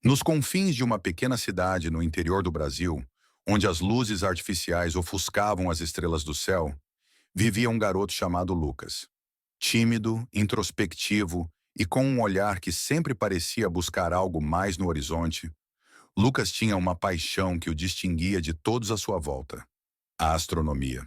Nos confins de uma pequena cidade no interior do Brasil, onde as luzes artificiais ofuscavam as estrelas do céu, vivia um garoto chamado Lucas. Tímido, introspectivo e com um olhar que sempre parecia buscar algo mais no horizonte, Lucas tinha uma paixão que o distinguia de todos à sua volta: a astronomia.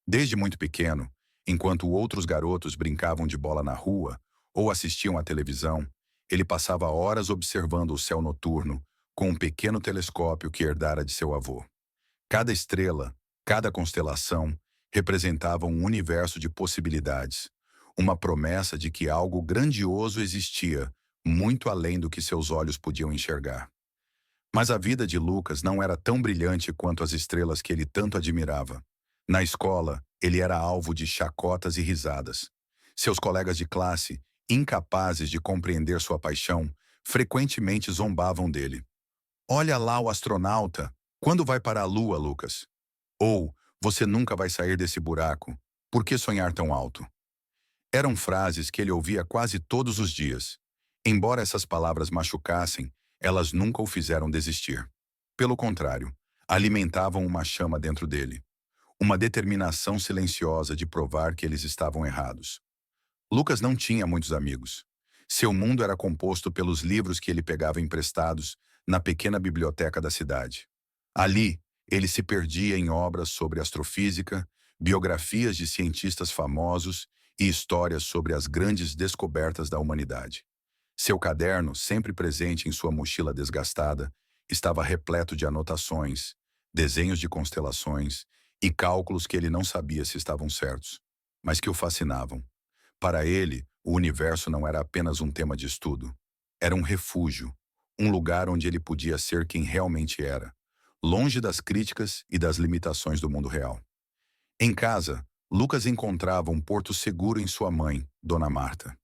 Desde muito pequeno, enquanto outros garotos brincavam de bola na rua ou assistiam à televisão, ele passava horas observando o céu noturno com um pequeno telescópio que herdara de seu avô. Cada estrela, cada constelação, representava um universo de possibilidades, uma promessa de que algo grandioso existia, muito além do que seus olhos podiam enxergar. Mas a vida de Lucas não era tão brilhante quanto as estrelas que ele tanto admirava. Na escola, ele era alvo de chacotas e risadas. Seus colegas de classe, incapazes de compreender sua paixão, frequentemente zombavam dele. "Olha lá o astronauta! Quando vai para a Lua, Lucas?" Ou "Você nunca vai sair desse buraco. Por que sonhar tão alto?" Eram frases que ele ouvia quase todos os dias. Embora essas palavras machucassem, elas nunca o fizeram desistir. Pelo contrário, alimentavam uma chama dentro dele, uma determinação silenciosa de provar que eles estavam errados. Lucas não tinha muitos amigos. Seu mundo era composto pelos livros que ele pegava emprestados na pequena biblioteca da cidade. Ali, ele se perdia em obras sobre astrofísica, biografias de cientistas famosos e histórias sobre as grandes descobertas da humanidade. Seu caderno, sempre presente em sua mochila desgastada, estava repleto de anotações, desenhos de constelações e cálculos que ele não sabia se estavam certos, mas que o fascinavam. Para ele, o universo não era apenas um tema de estudo. Era um refúgio, um lugar onde ele podia ser quem realmente era, longe das críticas e das limitações do mundo real. Em casa, Lucas encontrava um porto seguro em sua mãe, Dona Marta.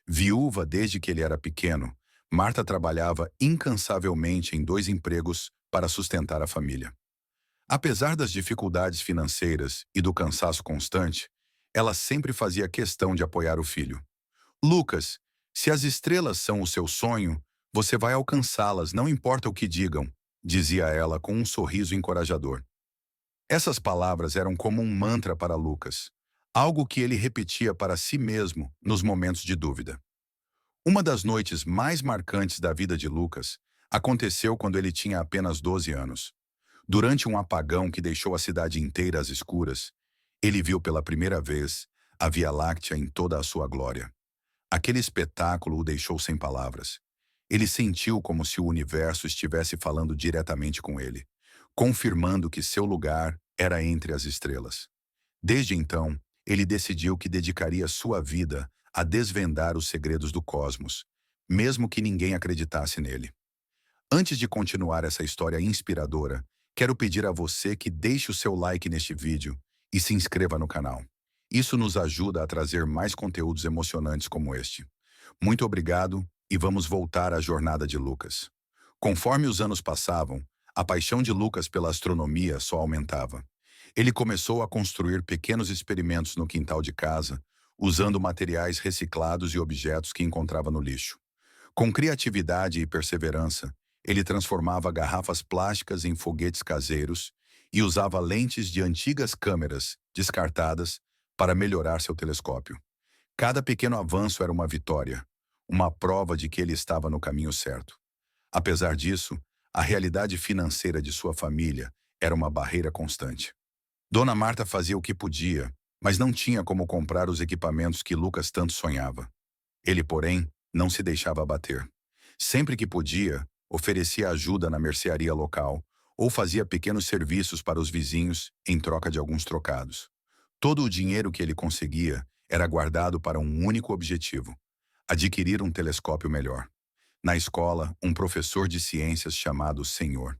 Viúva desde que ele era pequeno, Marta trabalhava incansavelmente em 2 empregos para sustentar a família. Apesar das dificuldades financeiras e do cansaço constante, ela sempre fazia questão de apoiar o filho. "Lucas, se as estrelas são o seu sonho, você vai alcançá-las, não importa o que digam", dizia ela com um sorriso encorajador. Essas palavras eram como um mantra para Lucas, algo que ele repetia para si mesmo nos momentos de dúvida. Uma das noites mais marcantes da vida de Lucas aconteceu quando ele tinha apenas 12 anos. Durante um apagão que deixou a cidade inteira às escuras, ele viu pela primeira vez a Via Láctea em toda a sua glória. Aquele espetáculo o deixou sem palavras. Ele sentiu como se o universo estivesse falando diretamente com ele, confirmando que seu lugar era entre as estrelas. Desde então, ele decidiu que dedicaria sua vida a desvendar os segredos do cosmos, mesmo que ninguém acreditasse nele. Antes de continuar essa história inspiradora, quero pedir a você que deixe o seu like neste vídeo e se inscreva no canal. Isso nos ajuda a trazer mais conteúdos emocionantes como este. Muito obrigado e vamos voltar à jornada de Lucas. Conforme os anos passavam, a paixão de Lucas pela astronomia só aumentava. Ele começou a construir pequenos experimentos no quintal de casa, usando materiais reciclados e objetos que encontrava no lixo. Com criatividade e perseverança, ele transformava garrafas plásticas em foguetes caseiros e usava lentes de antigas câmeras descartadas para melhorar seu telescópio. Cada pequeno avanço era uma vitória, uma prova de que ele estava no caminho certo. Apesar disso, a realidade financeira de sua família era uma barreira constante. Dona Marta fazia o que podia, mas não tinha como comprar os equipamentos que Lucas tanto sonhava. Ele, porém, não se deixava abater. Sempre que podia, oferecia ajuda na mercearia local ou fazia pequenos serviços para os vizinhos em troca de alguns trocados. Todo o dinheiro que ele conseguia era guardado para um único objetivo: adquirir um telescópio melhor. Na escola, um professor de ciências chamado Senhor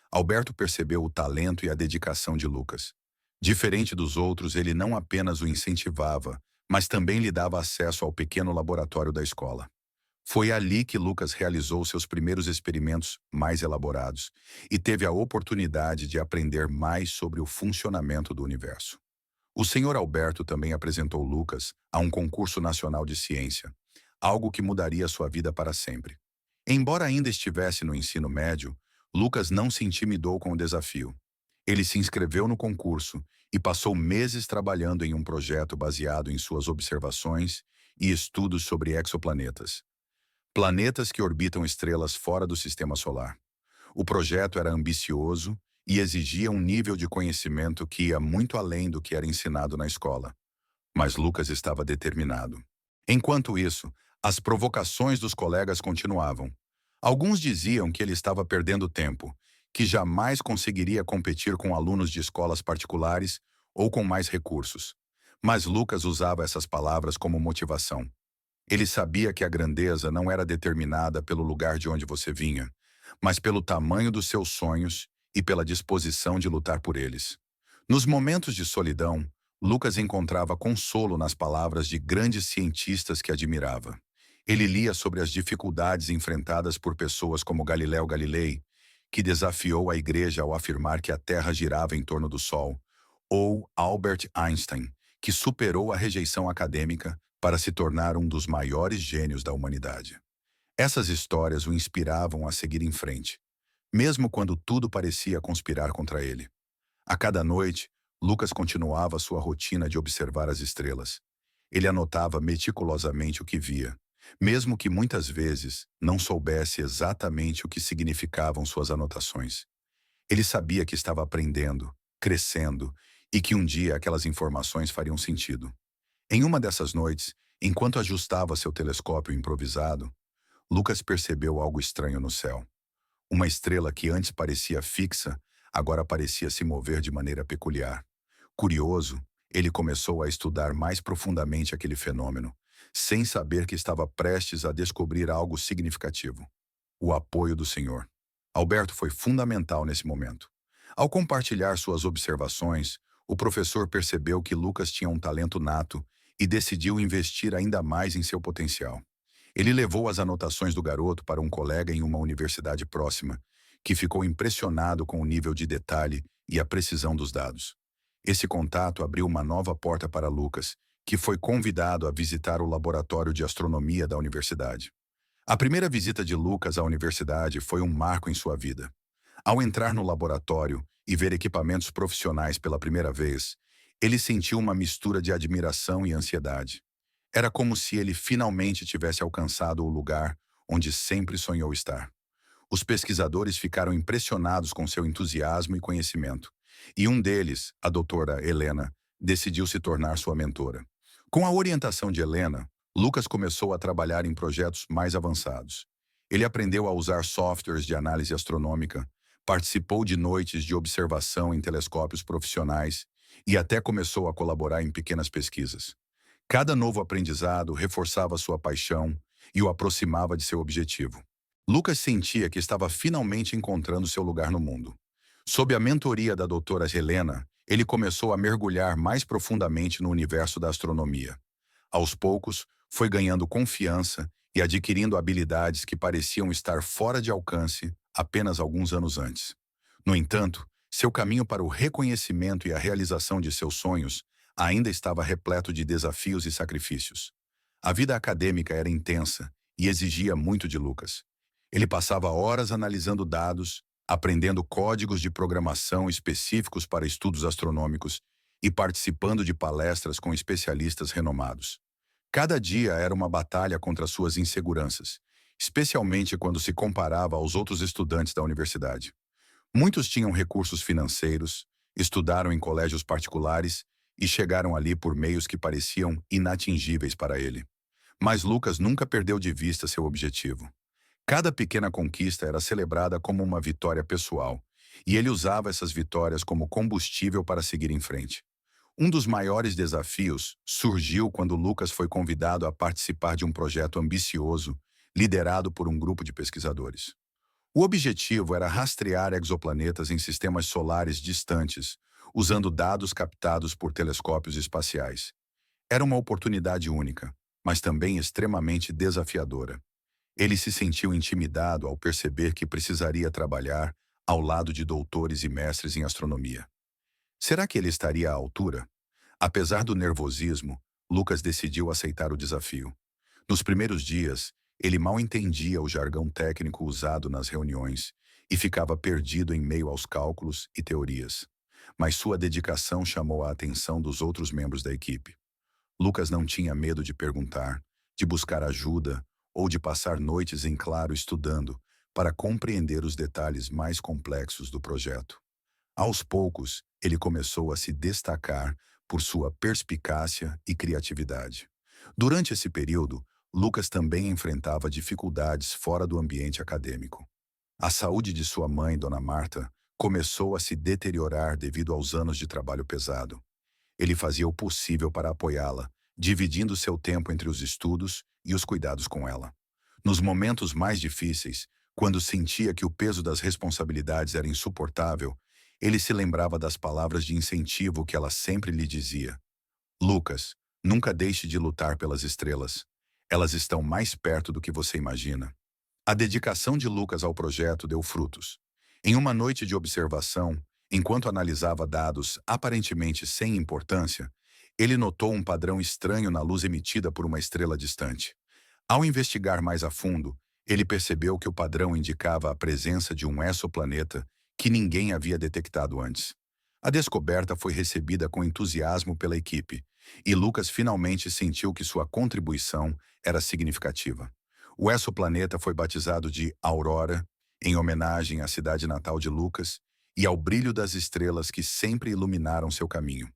Alberto percebeu o talento e a dedicação de Lucas. Diferente dos outros, ele não apenas o incentivava, mas também lhe dava acesso ao pequeno laboratório da escola. Foi ali que Lucas realizou seus primeiros experimentos mais elaborados e teve a oportunidade de aprender mais sobre o funcionamento do universo. O senhor Alberto também apresentou Lucas a um concurso nacional de ciência, algo que mudaria sua vida para sempre. Embora ainda estivesse no ensino médio, Lucas não se intimidou com o desafio. Ele se inscreveu no concurso e passou meses trabalhando em um projeto baseado em suas observações e estudos sobre exoplanetas, planetas que orbitam estrelas fora do sistema solar. O projeto era ambicioso e exigia um nível de conhecimento que ia muito além do que era ensinado na escola. Mas Lucas estava determinado. Enquanto isso, as provocações dos colegas continuavam. Alguns diziam que ele estava perdendo tempo, que jamais conseguiria competir com alunos de escolas particulares ou com mais recursos. Mas Lucas usava essas palavras como motivação. Ele sabia que a grandeza não era determinada pelo lugar de onde você vinha, mas pelo tamanho dos seus sonhos e pela disposição de lutar por eles. Nos momentos de solidão, Lucas encontrava consolo nas palavras de grandes cientistas que admirava. Ele lia sobre as dificuldades enfrentadas por pessoas como Galileu Galilei, que desafiou a Igreja ao afirmar que a Terra girava em torno do Sol, ou Albert Einstein, que superou a rejeição acadêmica para se tornar um dos maiores gênios da humanidade. Essas histórias o inspiravam a seguir em frente, mesmo quando tudo parecia conspirar contra ele. A cada noite, Lucas continuava sua rotina de observar as estrelas. Ele anotava meticulosamente o que via, mesmo que muitas vezes não soubesse exatamente o que significavam suas anotações. Ele sabia que estava aprendendo, crescendo, e que um dia aquelas informações fariam sentido. Em uma dessas noites, enquanto ajustava seu telescópio improvisado, Lucas percebeu algo estranho no céu. Uma estrela que antes parecia fixa, agora parecia se mover de maneira peculiar. Curioso, ele começou a estudar mais profundamente aquele fenômeno, sem saber que estava prestes a descobrir algo significativo: o apoio do Senhor. Alberto foi fundamental nesse momento. Ao compartilhar suas observações, o professor percebeu que Lucas tinha um talento nato e decidiu investir ainda mais em seu potencial. Ele levou as anotações do garoto para um colega em uma universidade próxima, que ficou impressionado com o nível de detalhe e a precisão dos dados. Esse contato abriu uma nova porta para Lucas, que foi convidado a visitar o laboratório de astronomia da universidade. A primeira visita de Lucas à universidade foi um marco em sua vida. Ao entrar no laboratório e ver equipamentos profissionais pela primeira vez, ele sentiu uma mistura de admiração e ansiedade. Era como se ele finalmente tivesse alcançado o lugar onde sempre sonhou estar. Os pesquisadores ficaram impressionados com seu entusiasmo e conhecimento, e um deles, a doutora Helena, decidiu se tornar sua mentora. Com a orientação de Helena, Lucas começou a trabalhar em projetos mais avançados. Ele aprendeu a usar softwares de análise astronômica, participou de noites de observação em telescópios profissionais e até começou a colaborar em pequenas pesquisas. Cada novo aprendizado reforçava sua paixão e o aproximava de seu objetivo. Lucas sentia que estava finalmente encontrando seu lugar no mundo. Sob a mentoria da doutora Helena, ele começou a mergulhar mais profundamente no universo da astronomia. Aos poucos, foi ganhando confiança e adquirindo habilidades que pareciam estar fora de alcance apenas alguns anos antes. No entanto, seu caminho para o reconhecimento e a realização de seus sonhos ainda estava repleto de desafios e sacrifícios. A vida acadêmica era intensa e exigia muito de Lucas. Ele passava horas analisando dados, aprendendo códigos de programação específicos para estudos astronômicos e participando de palestras com especialistas renomados. Cada dia era uma batalha contra suas inseguranças, especialmente quando se comparava aos outros estudantes da universidade. Muitos tinham recursos financeiros, estudaram em colégios particulares e chegaram ali por meios que pareciam inatingíveis para ele. Mas Lucas nunca perdeu de vista seu objetivo. Cada pequena conquista era celebrada como uma vitória pessoal, e ele usava essas vitórias como combustível para seguir em frente. Um dos maiores desafios surgiu quando Lucas foi convidado a participar de um projeto ambicioso, liderado por um grupo de pesquisadores. O objetivo era rastrear exoplanetas em sistemas solares distantes, usando dados captados por telescópios espaciais. Era uma oportunidade única, mas também extremamente desafiadora. Ele se sentiu intimidado ao perceber que precisaria trabalhar ao lado de doutores e mestres em astronomia. Será que ele estaria à altura? Apesar do nervosismo, Lucas decidiu aceitar o desafio. Nos primeiros dias, Ele mal entendia o jargão técnico usado nas reuniões e ficava perdido em meio aos cálculos e teorias. Mas sua dedicação chamou a atenção dos outros membros da equipe. Lucas não tinha medo de perguntar, de buscar ajuda ou de passar noites em claro estudando para compreender os detalhes mais complexos do projeto. Aos poucos, ele começou a se destacar por sua perspicácia e criatividade. Durante esse período, Lucas também enfrentava dificuldades fora do ambiente acadêmico. A saúde de sua mãe, Dona Marta, começou a se deteriorar devido aos anos de trabalho pesado. Ele fazia o possível para apoiá-la, dividindo seu tempo entre os estudos e os cuidados com ela. Nos momentos mais difíceis, quando sentia que o peso das responsabilidades era insuportável, ele se lembrava das palavras de incentivo que ela sempre lhe dizia. Lucas, nunca deixe de lutar pelas estrelas. Elas estão mais perto do que você imagina. A dedicação de Lucas ao projeto deu frutos. Em uma noite de observação, enquanto analisava dados aparentemente sem importância, ele notou um padrão estranho na luz emitida por uma estrela distante. Ao investigar mais a fundo, ele percebeu que o padrão indicava a presença de um exoplaneta que ninguém havia detectado antes. A descoberta foi recebida com entusiasmo pela equipe, e Lucas finalmente sentiu que sua contribuição era significativa. O exoplaneta foi batizado de Aurora, em homenagem à cidade natal de Lucas e ao brilho das estrelas que sempre iluminaram seu caminho.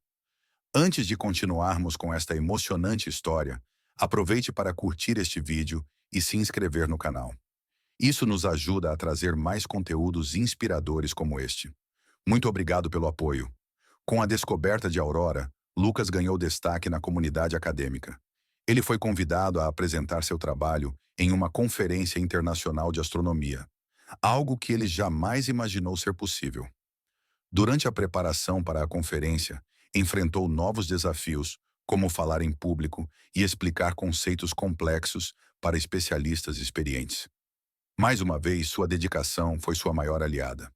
Antes de continuarmos com esta emocionante história, aproveite para curtir este vídeo e se inscrever no canal. Isso nos ajuda a trazer mais conteúdos inspiradores como este. Muito obrigado pelo apoio. Com a descoberta de Aurora, Lucas ganhou destaque na comunidade acadêmica. Ele foi convidado a apresentar seu trabalho em uma conferência internacional de astronomia, algo que ele jamais imaginou ser possível. Durante a preparação para a conferência, enfrentou novos desafios, como falar em público e explicar conceitos complexos para especialistas experientes. Mais uma vez, sua dedicação foi sua maior aliada.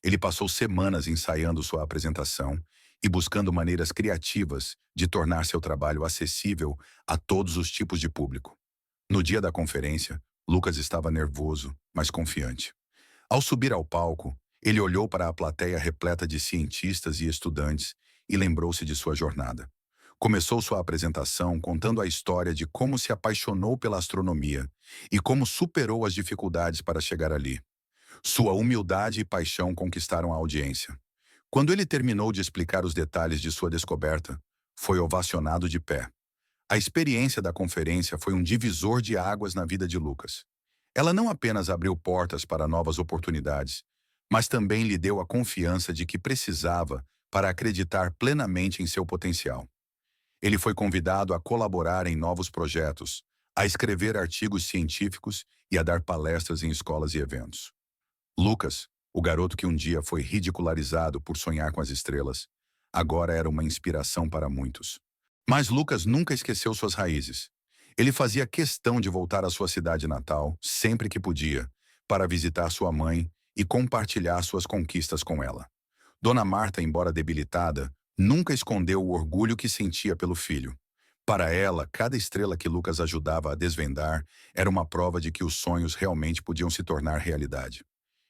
Ele passou semanas ensaiando sua apresentação e buscando maneiras criativas de tornar seu trabalho acessível a todos os tipos de público. No dia da conferência, Lucas estava nervoso, mas confiante. Ao subir ao palco, ele olhou para a plateia repleta de cientistas e estudantes e lembrou-se de sua jornada. Começou sua apresentação contando a história de como se apaixonou pela astronomia e como superou as dificuldades para chegar ali. Sua humildade e paixão conquistaram a audiência. Quando ele terminou de explicar os detalhes de sua descoberta, foi ovacionado de pé. A experiência da conferência foi um divisor de águas na vida de Lucas. Ela não apenas abriu portas para novas oportunidades, mas também lhe deu a confiança de que precisava para acreditar plenamente em seu potencial. Ele foi convidado a colaborar em novos projetos, a escrever artigos científicos e a dar palestras em escolas e eventos. Lucas, o garoto que um dia foi ridicularizado por sonhar com as estrelas, agora era uma inspiração para muitos. Mas Lucas nunca esqueceu suas raízes. Ele fazia questão de voltar à sua cidade natal, sempre que podia, para visitar sua mãe e compartilhar suas conquistas com ela. Dona Marta, embora debilitada, nunca escondeu o orgulho que sentia pelo filho. Para ela, cada estrela que Lucas ajudava a desvendar era uma prova de que os sonhos realmente podiam se tornar realidade.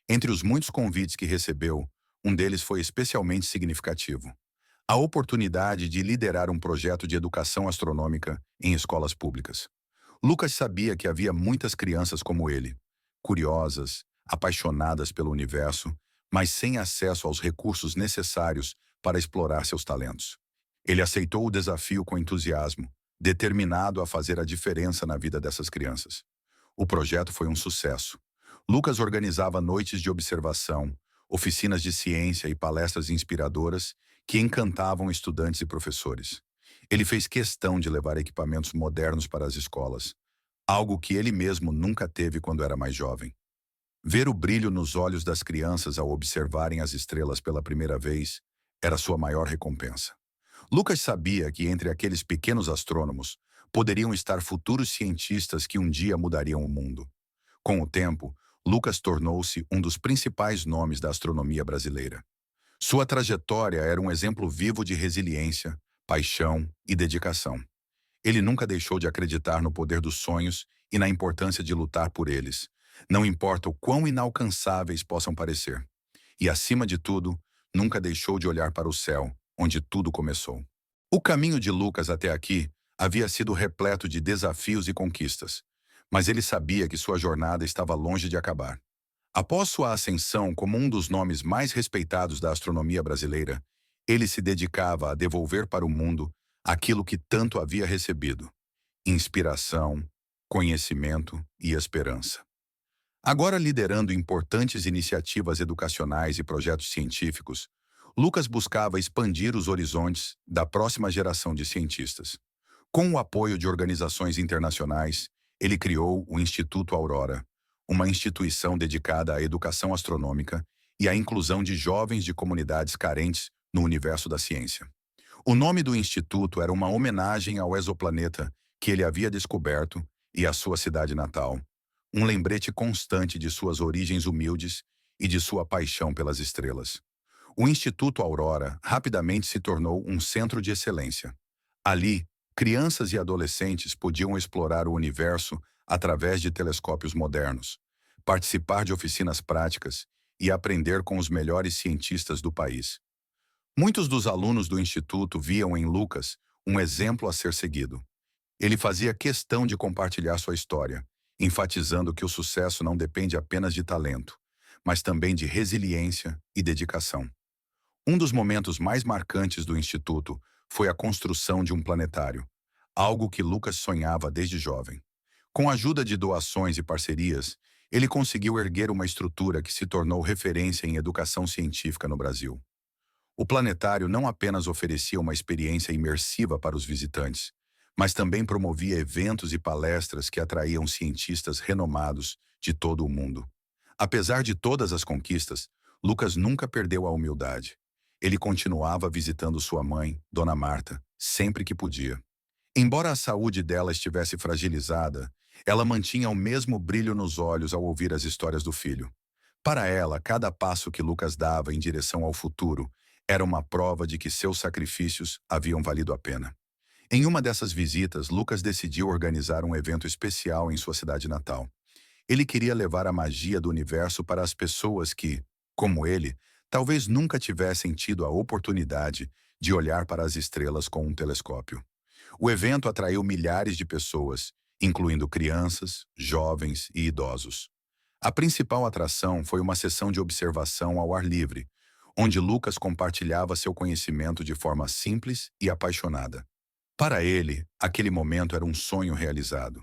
Entre os muitos convites que recebeu, um deles foi especialmente significativo. A oportunidade de liderar um projeto de educação astronômica em escolas públicas. Lucas sabia que havia muitas crianças como ele, curiosas, apaixonadas pelo universo, mas sem acesso aos recursos necessários para explorar seus talentos. Ele aceitou o desafio com entusiasmo, determinado a fazer a diferença na vida dessas crianças. O projeto foi um sucesso. Lucas organizava noites de observação, oficinas de ciência e palestras inspiradoras que encantavam estudantes e professores. Ele fez questão de levar equipamentos modernos para as escolas, algo que ele mesmo nunca teve quando era mais jovem. Ver o brilho nos olhos das crianças ao observarem as estrelas pela primeira vez era sua maior recompensa. Lucas sabia que entre aqueles pequenos astrônomos poderiam estar futuros cientistas que um dia mudariam o mundo. Com o tempo, Lucas tornou-se um dos principais nomes da astronomia brasileira. Sua trajetória era um exemplo vivo de resiliência, paixão e dedicação. Ele nunca deixou de acreditar no poder dos sonhos e na importância de lutar por eles, não importa o quão inalcançáveis possam parecer. E, acima de tudo, nunca deixou de olhar para o céu, onde tudo começou. O caminho de Lucas até aqui havia sido repleto de desafios e conquistas, mas ele sabia que sua jornada estava longe de acabar. Após sua ascensão como um dos nomes mais respeitados da astronomia brasileira, ele se dedicava a devolver para o mundo aquilo que tanto havia recebido: inspiração, conhecimento e esperança. Agora liderando importantes iniciativas educacionais e projetos científicos, Lucas buscava expandir os horizontes da próxima geração de cientistas. Com o apoio de organizações internacionais, ele criou o Instituto Aurora, uma instituição dedicada à educação astronômica e à inclusão de jovens de comunidades carentes no universo da ciência. O nome do instituto era uma homenagem ao exoplaneta que ele havia descoberto e à sua cidade natal, um lembrete constante de suas origens humildes e de sua paixão pelas estrelas. O Instituto Aurora rapidamente se tornou um centro de excelência. Ali, crianças e adolescentes podiam explorar o universo através de telescópios modernos, participar de oficinas práticas e aprender com os melhores cientistas do país. Muitos dos alunos do instituto viam em Lucas um exemplo a ser seguido. Ele fazia questão de compartilhar sua história, enfatizando que o sucesso não depende apenas de talento, mas também de resiliência e dedicação. Um dos momentos mais marcantes do instituto foi a construção de um planetário, algo que Lucas sonhava desde jovem. Com a ajuda de doações e parcerias, ele conseguiu erguer uma estrutura que se tornou referência em educação científica no Brasil. O planetário não apenas oferecia uma experiência imersiva para os visitantes, mas também promovia eventos e palestras que atraíam cientistas renomados de todo o mundo. Apesar de todas as conquistas, Lucas nunca perdeu a humildade. Ele continuava visitando sua mãe, Dona Marta, sempre que podia. Embora a saúde dela estivesse fragilizada, ela mantinha o mesmo brilho nos olhos ao ouvir as histórias do filho. Para ela, cada passo que Lucas dava em direção ao futuro era uma prova de que seus sacrifícios haviam valido a pena. Em uma dessas visitas, Lucas decidiu organizar um evento especial em sua cidade natal. Ele queria levar a magia do universo para as pessoas que, como ele, talvez nunca tivessem tido a oportunidade de olhar para as estrelas com um telescópio. O evento atraiu milhares de pessoas, incluindo crianças, jovens e idosos. A principal atração foi uma sessão de observação ao ar livre, onde Lucas compartilhava seu conhecimento de forma simples e apaixonada. Para ele, aquele momento era um sonho realizado: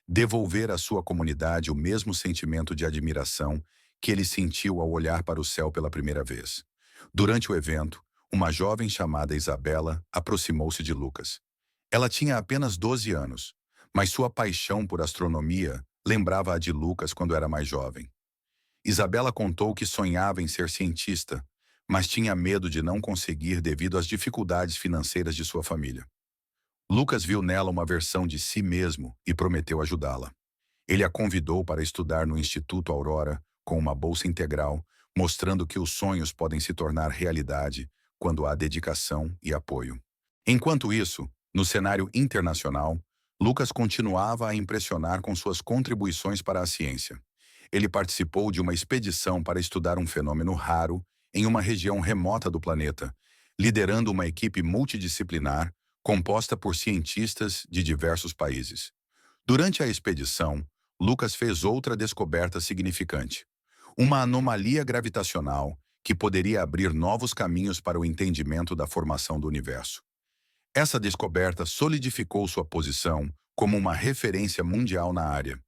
devolver à sua comunidade o mesmo sentimento de admiração que ele sentiu ao olhar para o céu pela primeira vez. Durante o evento, uma jovem chamada Isabela aproximou-se de Lucas. Ela tinha apenas 12 anos, mas sua paixão por astronomia lembrava a de Lucas quando era mais jovem. Isabela contou que sonhava em ser cientista, mas tinha medo de não conseguir devido às dificuldades financeiras de sua família. Lucas viu nela uma versão de si mesmo e prometeu ajudá-la. Ele a convidou para estudar no Instituto Aurora com uma bolsa integral, mostrando que os sonhos podem se tornar realidade quando há dedicação e apoio. Enquanto isso, no cenário internacional, Lucas continuava a impressionar com suas contribuições para a ciência. Ele participou de uma expedição para estudar um fenômeno raro em uma região remota do planeta, liderando uma equipe multidisciplinar composta por cientistas de diversos países. Durante a expedição, Lucas fez outra descoberta significante: uma anomalia gravitacional que poderia abrir novos caminhos para o entendimento da formação do universo. Essa descoberta solidificou sua posição como uma referência mundial na área.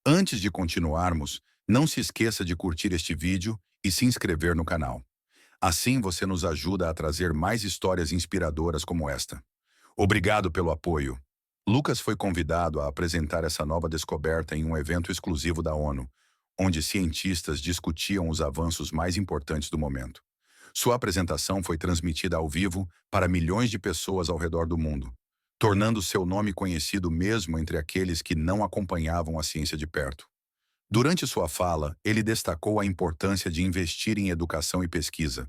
Antes de continuarmos, não se esqueça de curtir este vídeo e se inscrever no canal. Assim você nos ajuda a trazer mais histórias inspiradoras como esta. Obrigado pelo apoio. Lucas foi convidado a apresentar essa nova descoberta em um evento exclusivo da ONU, onde cientistas discutiam os avanços mais importantes do momento. Sua apresentação foi transmitida ao vivo para milhões de pessoas ao redor do mundo, tornando seu nome conhecido mesmo entre aqueles que não acompanhavam a ciência de perto. Durante sua fala, ele destacou a importância de investir em educação e pesquisa,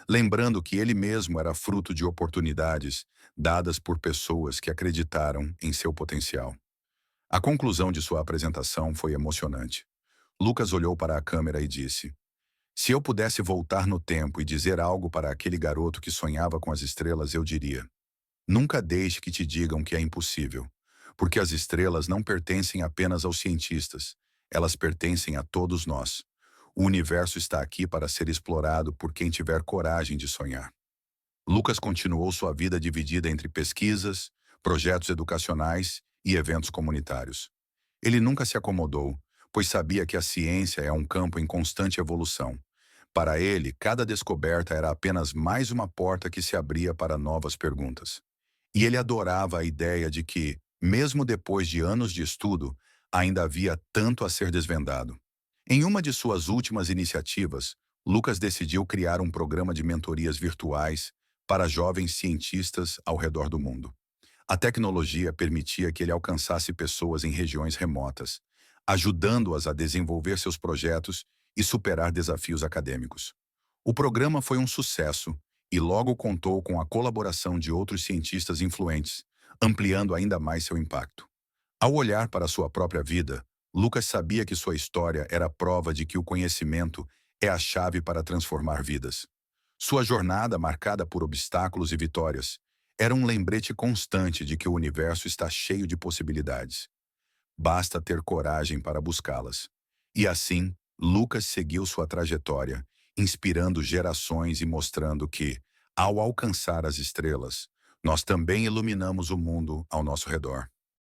lembrando que ele mesmo era fruto de oportunidades dadas por pessoas que acreditaram em seu potencial. A conclusão de sua apresentação foi emocionante. Lucas olhou para a câmera e disse: Se eu pudesse voltar no tempo e dizer algo para aquele garoto que sonhava com as estrelas, eu diria: nunca deixe que te digam que é impossível, porque as estrelas não pertencem apenas aos cientistas, elas pertencem a todos nós. O universo está aqui para ser explorado por quem tiver coragem de sonhar. Lucas continuou sua vida dividida entre pesquisas, projetos educacionais e eventos comunitários. Ele nunca se acomodou, pois sabia que a ciência é um campo em constante evolução. Para ele, cada descoberta era apenas mais uma porta que se abria para novas perguntas. E ele adorava a ideia de que, mesmo depois de anos de estudo, ainda havia tanto a ser desvendado. Em uma de suas últimas iniciativas, Lucas decidiu criar um programa de mentorias virtuais para jovens cientistas ao redor do mundo. A tecnologia permitia que ele alcançasse pessoas em regiões remotas, ajudando-as a desenvolver seus projetos e superar desafios acadêmicos. O programa foi um sucesso e logo contou com a colaboração de outros cientistas influentes, ampliando ainda mais seu impacto. Ao olhar para sua própria vida, Lucas sabia que sua história era prova de que o conhecimento é a chave para transformar vidas. Sua jornada, marcada por obstáculos e vitórias, era um lembrete constante de que o universo está cheio de possibilidades. Basta ter coragem para buscá-las. E assim, Lucas seguiu sua trajetória, inspirando gerações e mostrando que, ao alcançar as estrelas, nós também iluminamos o mundo ao nosso redor.